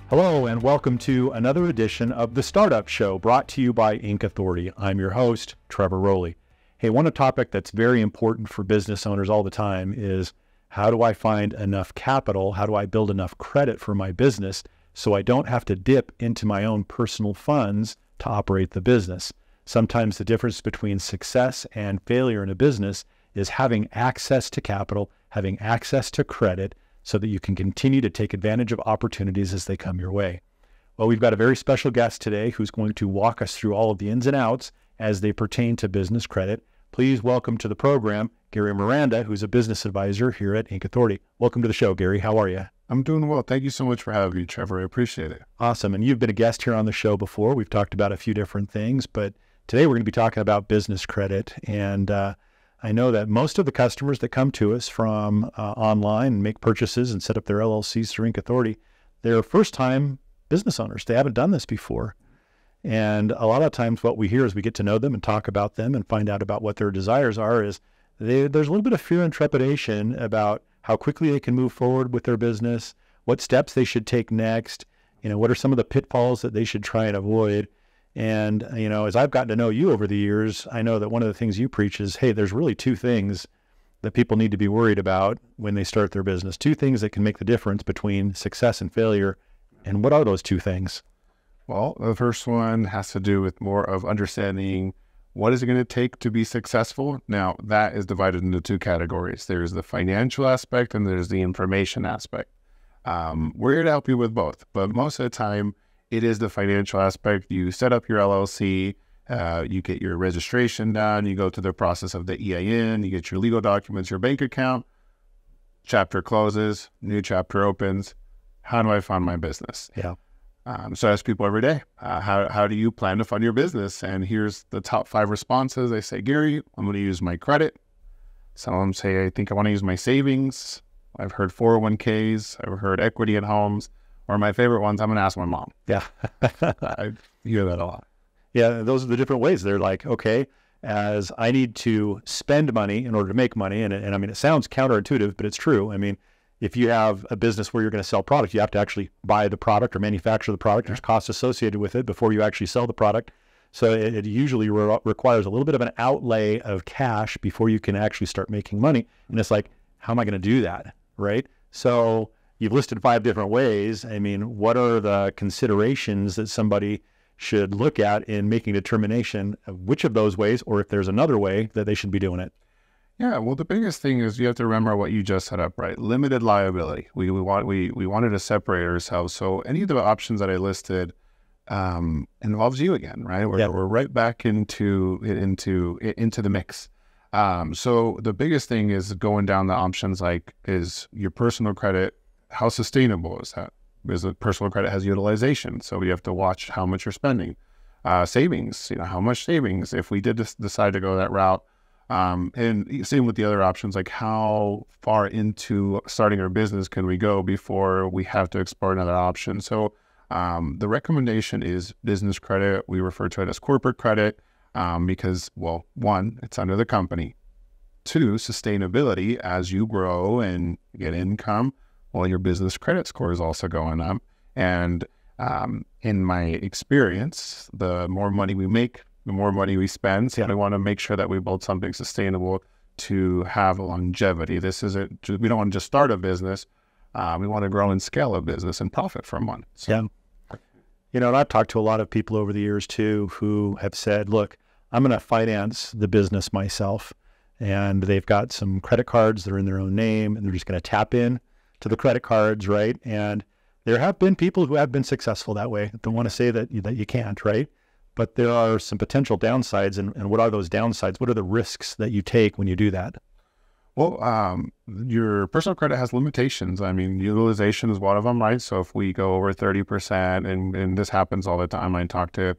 Hello and welcome to another edition of The Startup Show brought to you by Inc. Authority. I'm your host, Trevor Rowley. Hey, one topic that's very important for business owners all the time is how do I find enough capital? How do I build enough credit for my business so I don't have to dip into my own personal funds to operate the business? Sometimes the difference between success and failure in a business is having access to capital, having access to credit, so that you can continue to take advantage of opportunities as they come your way. Well, we've got a very special guest today who's going to walk us through all of the ins and outs as they pertain to business credit. Please welcome to the program, Gary Miranda, who's a business advisor here at Inc. Authority. Welcome to the show, Gary. How are you? I'm doing well. Thank you so much for having me, Trevor. I appreciate it. Awesome. And you've been a guest here on the show before. We've talked about a few different things, but today we're going to be talking about business credit. And I know that most of the customers that come to us from online and make purchases and set up their LLCs through Inc. Authority, they're first-time business owners. They haven't done this before. And a lot of times what we hear as we get to know them and talk about them and find out about what their desires are is there's a little bit of fear and trepidation about how quickly they can move forward with their business, what steps they should take next, what are some of the pitfalls that they should try and avoid. And, as I've gotten to know you over the years, I know that one of the things you preach is, hey, there's really two things that people need to be worried about when they start their business. Two things that can make the difference between success and failure. And what are those two things? Well, the first one has to do with more of understanding what is it going to take to be successful. Now, that is divided into two categories. There's the financial aspect and there's the information aspect. We're here to help you with both, but most of the time, it is the financial aspect. You set up your LLC, you get your registration done, you go through the process of the EIN, you get your legal documents, your bank account, chapter closes, new chapter opens. How do I fund my business? Yeah. So I ask people every day, how do you plan to fund your business? And here's the top 5 responses. They say, Gary, I'm going to use my credit. Some of them say, I think I want to use my savings. I've heard 401ks. I've heard equity in homes. Or my favorite ones, I'm going to ask my mom. Yeah. I hear that a lot. Yeah, those are the different ways. They're like, okay, as I need to spend money in order to make money, and I mean, it sounds counterintuitive, but it's true. I mean, if you have a business where you're going to sell product, you have to actually buy the product or manufacture the product. There's costs associated with it before you actually sell the product. So it usually requires a little bit of an outlay of cash before you can actually start making money. And it's like, how am I going to do that, right? So you've listed 5 different ways. I mean, what are the considerations that somebody should look at in making a determination of which of those ways, or if there's another way that they should be doing it? Yeah, well, the biggest thing is you have to remember what you just set up, right? Limited liability. We wanted to separate ourselves. So any of the options that I listed involves you again, right? We're right back into the mix. So the biggest thing is going down the options like, is your personal credit, how sustainable is that? Because the personal credit has utilization, so we have to watch how much you're spending. Savings, how much savings if we did decide to go that route. And same with the other options, like how far into starting our business can we go before we have to explore another option. So the recommendation is business credit. We refer to it as corporate credit because, well, 1, it's under the company. 2, sustainability. As you grow and get income, well, your business credit score is also going up. And in my experience, the more money we make, the more money we spend. So we want to make sure that we build something sustainable to have longevity. We don't want to just start a business. We want to grow and scale a business and profit from one. So. Yeah. And I've talked to a lot of people over the years too, who have said, look, I'm going to finance the business myself. And they've got some credit cards that are in their own name, and they're just going to tap in to the credit cards, right? And there have been people who have been successful that way. Don't want to say that you can't, right? But there are some potential downsides. And what are those downsides? What are the risks that you take when you do that? Well, your personal credit has limitations. I mean, utilization is one of them, right? So if we go over 30%, and this happens all the time, I talk to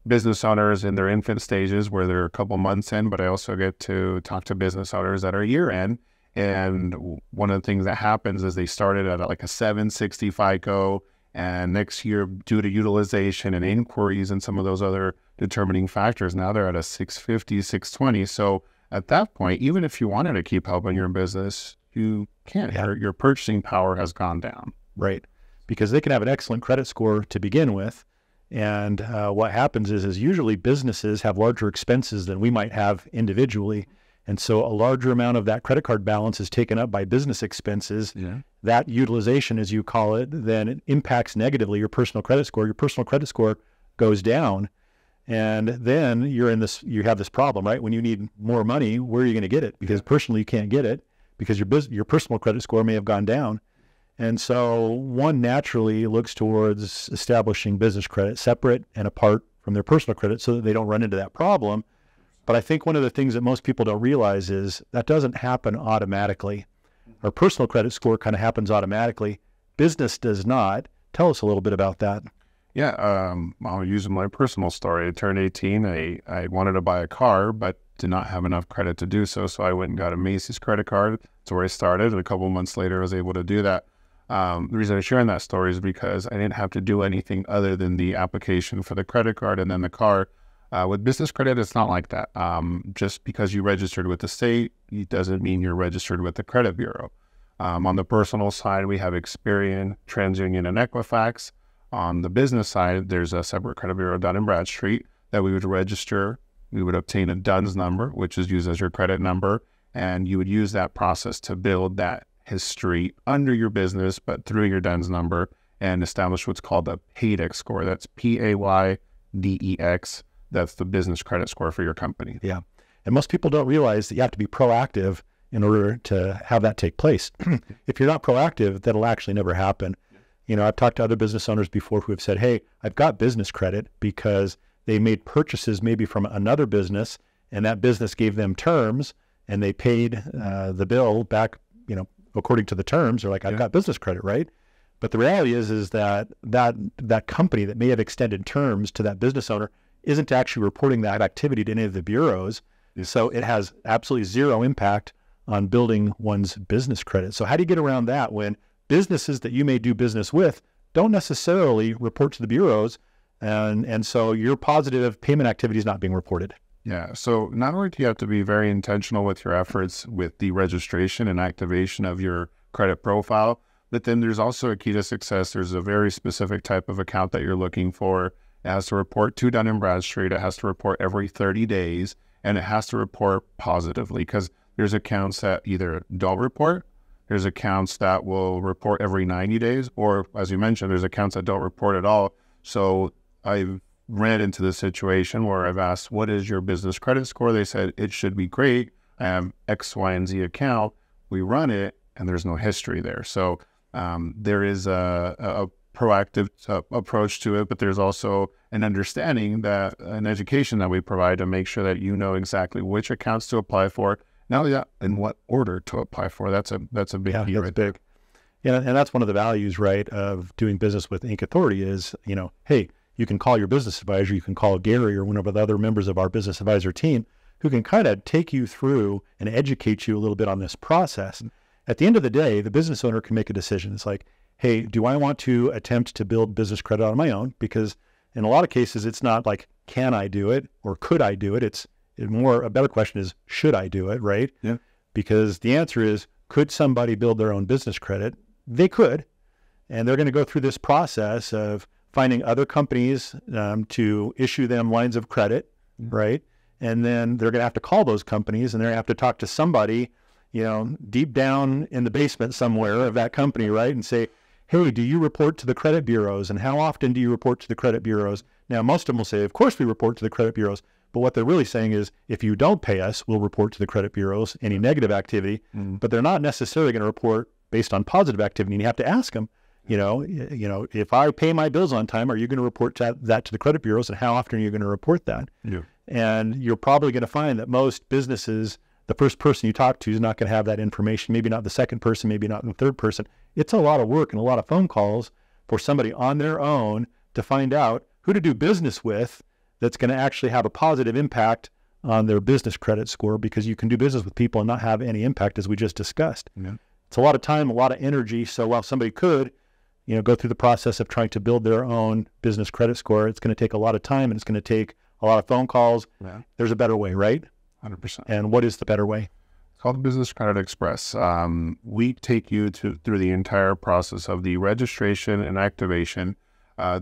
business owners in their infant stages where they're a couple months in, but I also get to talk to business owners that are year end. And one of the things that happens is they started at like a 760 FICO, and next year, due to utilization and inquiries and some of those other determining factors, now they're at a 650, 620. So at that point, even if you wanted to keep helping your business, you can't. Your purchasing power has gone down. Right. because they can have an excellent credit score to begin with. And what happens is usually businesses have larger expenses than we might have individually. And so a larger amount of that credit card balance is taken up by business expenses. Yeah. That utilization, as you call it, then it impacts negatively your personal credit score. Your personal credit score goes down. And then you have this problem, right? When you need more money, where are you going to get it? Because personally you can't get it because your personal credit score may have gone down. And so one naturally looks towards establishing business credit separate and apart from their personal credit so that they don't run into that problem. But I think one of the things that most people don't realize is that doesn't happen automatically. Our personal credit score kind of happens automatically. Business does not. Tell us a little bit about that. Yeah, I'll use my personal story. I turned 18. I wanted to buy a car, but did not have enough credit to do so. So I went and got a Macy's credit card. That's where I started. And a couple of months later, I was able to do that. The reason I'm sharing that story is because I didn't have to do anything other than the application for the credit card and then the car. With business credit, it's not like that. Just because you registered with the state, it doesn't mean you're registered with the credit bureau. On the personal side, we have Experian, TransUnion, and Equifax. On the business side, there's a separate credit bureau, Dun & Bradstreet, that we would register. We would obtain a DUNS number, which is used as your credit number, and you would use that process to build that history under your business, but through your DUNS number, and establish what's called a PAYDEX score. That's PAYDEX. That's the business credit score for your company. Yeah. And most people don't realize that you have to be proactive in order to have that take place. If you're not proactive, that'll actually never happen. You know, I've talked to other business owners before who have said, hey, I've got business credit because they made purchases maybe from another business and that business gave them terms and they paid the bill back, you know, according to the terms. They're like, I've got business credit, right? But the reality is that company that may have extended terms to that business owner isn't actually reporting that activity to any of the bureaus. Yes. So it has absolutely zero impact on building one's business credit. So how do you get around that when businesses that you may do business with don't necessarily report to the bureaus, and so your positive payment activity is not being reported? Yeah, so not only do you have to be very intentional with your efforts with the registration and activation of your credit profile, but then there's also a key to success. There's a very specific type of account that you're looking for. It has to report to Dun & Bradstreet. It has to report every 30 days, and it has to report positively because there's accounts that either don't report, there's accounts that will report every 90 days, or as you mentioned, there's accounts that don't report at all. So I've ran into the situation where I've asked, what is your business credit score? They said, it should be great. I have X, Y, and Z account. We run it, and there's no history there. So there is a proactive approach to it, but there's also an understanding that an education that we provide to make sure that you know exactly which accounts to apply for. Not only that, in what order to apply for. That's a big key. That's big. Yeah, and that's one of the values, right, of doing business with Inc. Authority is, you know, hey, you can call your business advisor, you can call Gary or one of the other members of our business advisor team who can kind of take you through and educate you a little bit on this process. At the end of the day, the business owner can make a decision. It's like, hey, do I want to attempt to build business credit on my own? Because in a lot of cases, it's not like, can I do it or could I do it? It's a better question is, should I do it, right? Yeah. Because the answer is, could somebody build their own business credit? They could. And they're going to go through this process of finding other companies to issue them lines of credit, right? And then they're going to have to call those companies and they're going to have to talk to somebody, you know, deep down in the basement somewhere of that company, right? And say, hey, do you report to the credit bureaus? And how often do you report to the credit bureaus? Now, most of them will say, of course we report to the credit bureaus. But what they're really saying is, if you don't pay us, we'll report to the credit bureaus any negative activity. But they're not necessarily going to report based on positive activity. And you have to ask them, you know, if I pay my bills on time, are you going to report that to the credit bureaus? And how often are you going to report that? Yeah. And you're probably going to find that most businesses, the first person you talk to is not going to have that information. Maybe not the second person, maybe not the third person. It's a lot of work and a lot of phone calls for somebody on their own to find out who to do business with that's going to actually have a positive impact on their business credit score, because you can do business with people and not have any impact, as we just discussed. Yeah. It's a lot of time, a lot of energy. So while somebody could, you know, go through the process of trying to build their own business credit score, it's going to take a lot of time and it's going to take a lot of phone calls. Yeah. There's a better way, right? 100%. And what is the better way? called Business Credit Express. We take you through the entire process of the registration and activation.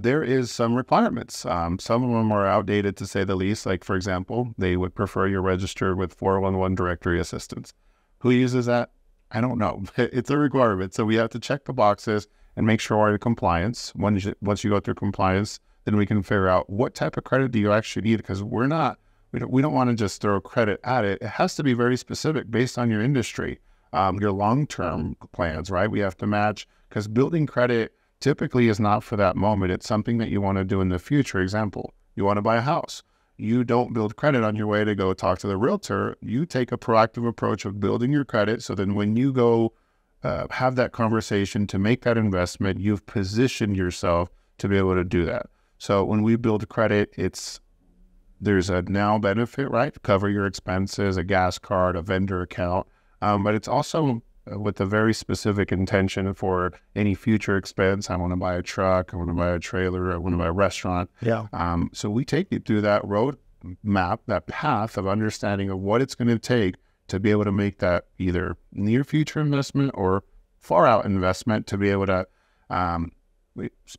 There is some requirements. Some of them are outdated to say the least. Like, for example, they would prefer you're registered with 411 directory assistance. Who uses that? I don't know. It's a requirement. So we have to check the boxes and make sure we're in compliance. Once you go through compliance, then we can figure out what type of credit do you actually need, because we don't want to just throw credit at it. It has to be very specific based on your industry, your long-term plans, right? We have to match, because building credit typically is not for that moment. It's something that you want to do in the future. Example, you want to buy a house. You don't build credit on your way to go talk to the realtor. You take a proactive approach of building your credit, so then when you go have that conversation to make that investment, you've positioned yourself to be able to do that. So when we build credit, there's a now benefit, right? Cover your expenses, a gas card, a vendor account, but it's also with a very specific intention for any future expense. I want to buy a truck, I want to buy a trailer, I want to buy a restaurant. Yeah. So we take you through that road map, that path of understanding of what it's going to take to be able to make that either near future investment or far out investment to be able to,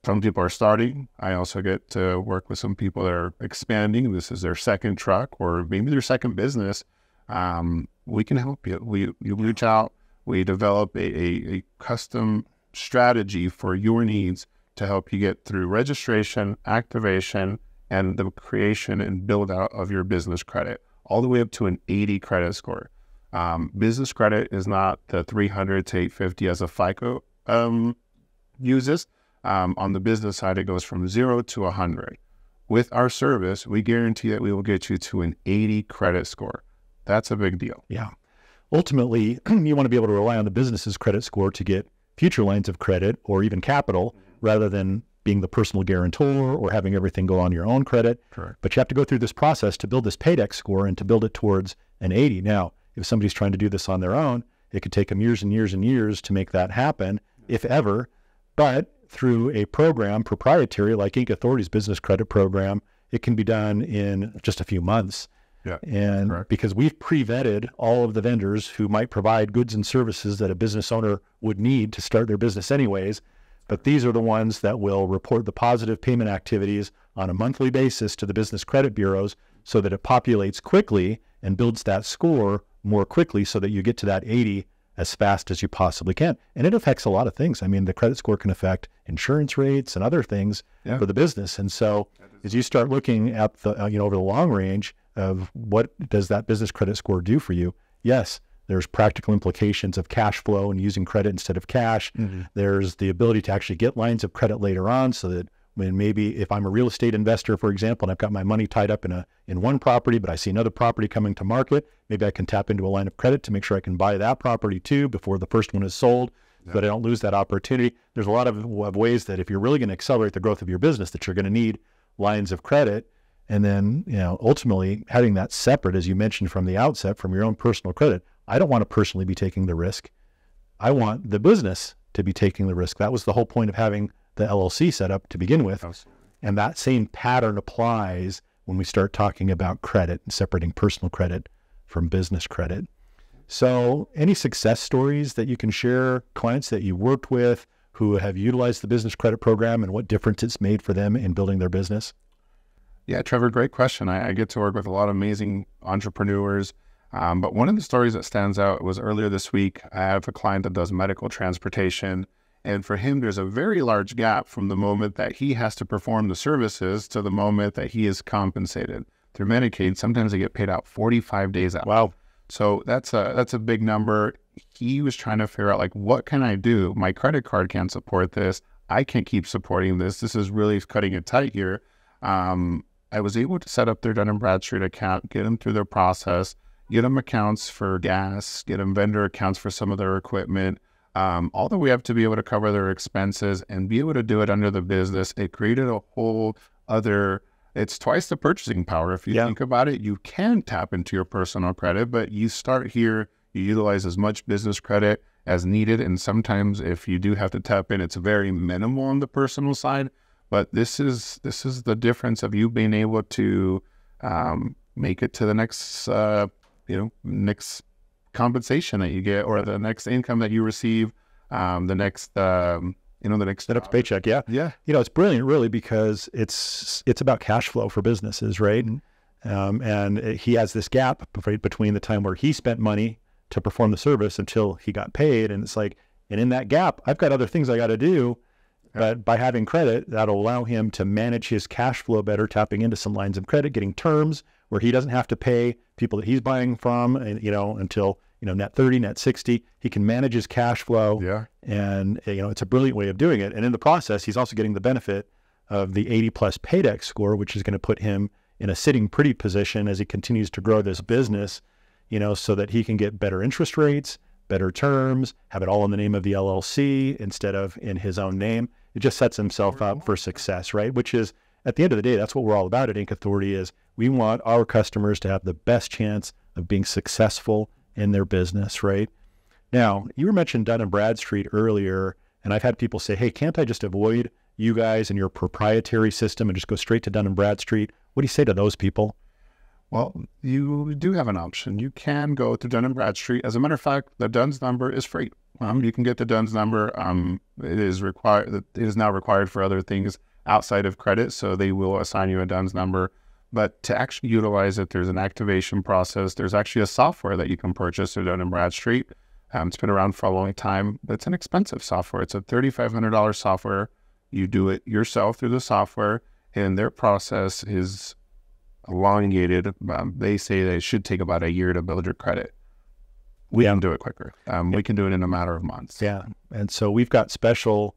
some people are starting. I also get to work with some people that are expanding. This is their second truck or maybe their second business. We can help you. You reach out, we develop a custom strategy for your needs to help you get through registration, activation, and the creation and build out of your business credit, all the way up to an 80 credit score. Business credit is not the 300 to 850 as a FICO uses. On the business side, it goes from 0 to 100. With our service, we guarantee that we will get you to an 80 credit score. That's a big deal. Yeah. Ultimately, you want to be able to rely on the business's credit score to get future lines of credit or even capital, rather than being the personal guarantor or having everything go on your own credit. Correct. But you have to go through this process to build this paydex score and to build it towards an 80. Now, if somebody's trying to do this on their own, it could take them years and years and years to make that happen, if ever. But through a program, proprietary, like Inc. Authority's business credit program, it can be done in just a few months. Yeah, and correct. Because we've pre-vetted all of the vendors who might provide goods and services that a business owner would need to start their business anyways, but these are the ones that will report the positive payment activities on a monthly basis to the business credit bureaus, so that it populates quickly and builds that score more quickly, so that you get to that 80 as fast as you possibly can. And it affects a lot of things. I mean, the credit score can affect insurance rates and other things for the business. And so as you start looking at the, over the long range of what does that business credit score do for you? Yes, there's practical implications of cash flow and using credit instead of cash. Mm-hmm. There's the ability to actually get lines of credit later on, so that when maybe if I'm a real estate investor, for example, and I've got my money tied up in one property, but I see another property coming to market, maybe I can tap into a line of credit to make sure I can buy that property too before the first one is sold, so that I don't lose that opportunity. There's a lot of ways that if you're really going to accelerate the growth of your business, that you're going to need lines of credit. And then, ultimately having that separate, as you mentioned from the outset, from your own personal credit. I don't want to personally be taking the risk. I want the business to be taking the risk. That was the whole point of having the LLC set up to begin with. Absolutely. And that same pattern applies when we start talking about credit and separating personal credit from business credit. So any success stories that you can share, clients that you worked with who have utilized the business credit program and what difference it's made for them in building their business? Yeah, Trevor, great question. I get to work with a lot of amazing entrepreneurs. But one of the stories that stands out was earlier this week. I have a client that does medical transportation. And for him, there's a very large gap from the moment that he has to perform the services to the moment that he is compensated. Through Medicaid, sometimes they get paid out 45 days out. Wow. So that's a big number. He was trying to figure out, like, what can I do? My credit card can't support this. I can't keep supporting this. This is really cutting it tight here. I was able to set up their Dun & Bradstreet account, get them through their process, get them accounts for gas, get them vendor accounts for some of their equipment, all the way up to be able to cover their expenses and be able to do it under the business. It created a whole other, it's twice the purchasing power. If you think about it, you can tap into your personal credit, but you start here, you utilize as much business credit as needed. And sometimes if you do have to tap in, it's very minimal on the personal side. But this is the difference of you being able to make it to the next next compensation that you get, or the next income that you receive, the next The next paycheck. Yeah. Yeah. It's brilliant really, because it's about cash flow for businesses, right? And he has this gap between the time where he spent money to perform the service until he got paid. And it's like, and in that gap, I've got other things I got to do. But by having credit, that'll allow him to manage his cash flow better, tapping into some lines of credit, getting terms where he doesn't have to pay people that he's buying from, until, net 30, net 60. He can manage his cash flow. Yeah. And, it's a brilliant way of doing it. And in the process, he's also getting the benefit of the 80 plus paydex score, which is going to put him in a sitting pretty position as he continues to grow this business, so that he can get better interest rates, better terms, have it all in the name of the LLC instead of in his own name. It just sets himself up for success, right? Which is, at the end of the day, that's what we're all about at Inc. Authority is we want our customers to have the best chance of being successful in their business, right? Now, you mentioned Dun & Bradstreet earlier, and I've had people say, hey, can't I just avoid you guys and your proprietary system and just go straight to Dun & Bradstreet? What do you say to those people? Well, you do have an option. You can go to Dun & Bradstreet. As a matter of fact, the DUNS number is free. You can get the DUNS number. It is required. It is now required for other things outside of credit, so they will assign you a DUNS number. But to actually utilize it, there's an activation process. There's actually a software that you can purchase through Dun & Bradstreet. It's been around for a long time, but it's an expensive software. It's a $3,500 software. You do it yourself through the software, and their process is elongated. They say that it should take about a year to build your credit. We can do it quicker. We can do it in a matter of months. Yeah. And so we've got special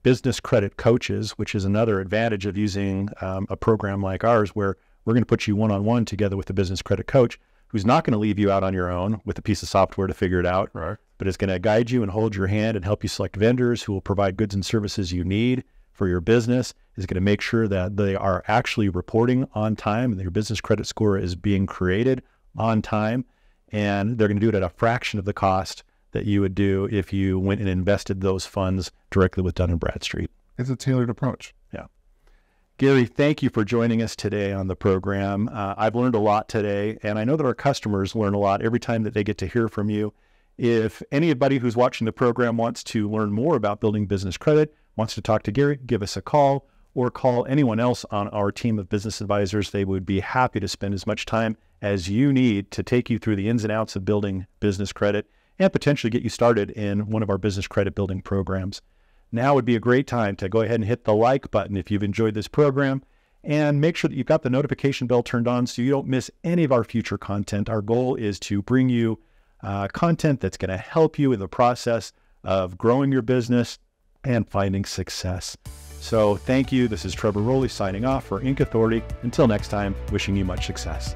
business credit coaches, which is another advantage of using a program like ours, where we're going to put you one-on-one together with the business credit coach, who's not going to leave you out on your own with a piece of software to figure it out, right, but is going to guide you and hold your hand and help you select vendors who will provide goods and services you need for your business, is going to make sure that they are actually reporting on time and that your business credit score is being created on time. And they're going to do it at a fraction of the cost that you would do if you went and invested those funds directly with Dun & Bradstreet. It's a tailored approach. Yeah. Gary, thank you for joining us today on the program. I've learned a lot today, and I know that our customers learn a lot every time that they get to hear from you. If anybody who's watching the program wants to learn more about building business credit, wants to talk to Gary, give us a call or call anyone else on our team of business advisors. They would be happy to spend as much time as you need to take you through the ins and outs of building business credit and potentially get you started in one of our business credit building programs. Now would be a great time to go ahead and hit the like button if you've enjoyed this program, and make sure that you've got the notification bell turned on so you don't miss any of our future content. Our goal is to bring you content that's going to help you in the process of growing your business and finding success. So thank you. This is Trevor Rowley signing off for Inc. Authority. Until next time, wishing you much success.